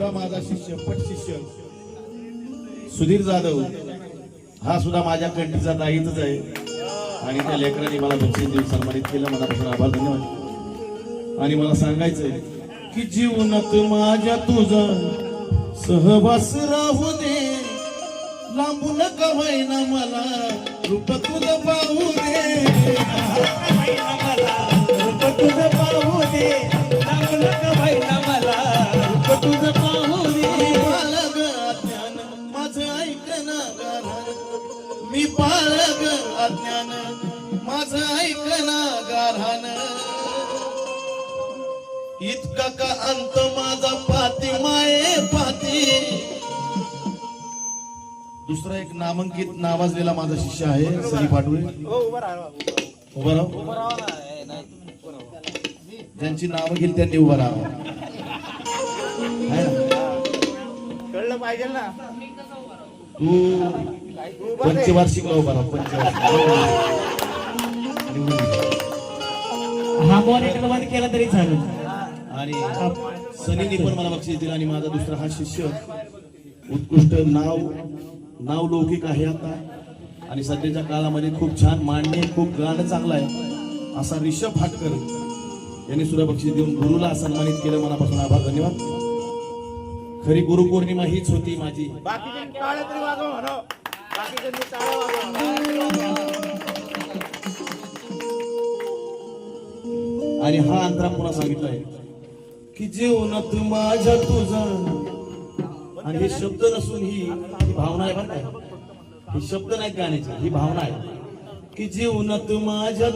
दुसरा माझा शिष्य पट शिष्य सुधीर जाधव हा सुद्धा माझ्या कंठीचा दाईतच आहे आणि त्या लेकरांनी मला बक्षीस देऊन सन्मानित केलं. मनापासून आभार, धन्यवाद. आणि मला सांगायचंय की जीवनात माझ्या तुझा सहवास राहू दे, लांबून का होईना मला रूप तुझं पाहू दे, रूप तुझं पाहू दे, लांबून का होईना मला रूप तुझं पाहू दे. बाळग अज्ञान माझं ऐकना गारान, मी बाळग अज्ञान माझं ऐकना गारान. इतका का अंत माझा पाती माये पाती. दुसरा एक नामांकित नावाजलेला माझा शिष्य आहे सनी पाटोळे. उभं राहा, ज्यांची नावं घेईल त्यांनी उभं राहा. कळलं पाहिजे ना. तू पंचवार्षिकला उभा राहा. हा मॉनिटर मध्ये केला तरी चालेल. आणि सनीने पण मला बक्षीस दिलं. आणि माझा दुसरा हा शिष्य उत्कृष्ट नाव लौकिक आहे आता आणि सध्याच्या काळामध्ये खूप छान मांडणे, खूप गाणं चांगलं आहे असा ऋषभ हाटकर यांनी सुद्धा बक्षीस देऊन गुरुला सन्मानित केलं. मनापासून आभार, धन्यवाद. खरी गुरुपौर्णिमा हीच होती माझी. बाकीचे टाळ्या तरी वाजवा म्हणा. बाकीचे टाळ्या वाजवा. आणि हा अंतरा पुन्हा सांगितलाय की जीवनात माझ्या तुझा. आणि हे शब्द नसून ही भावना आहे बरं का. हे शब्द नाही गाण्याची, ही भावना आहे की जीवनात माझ्या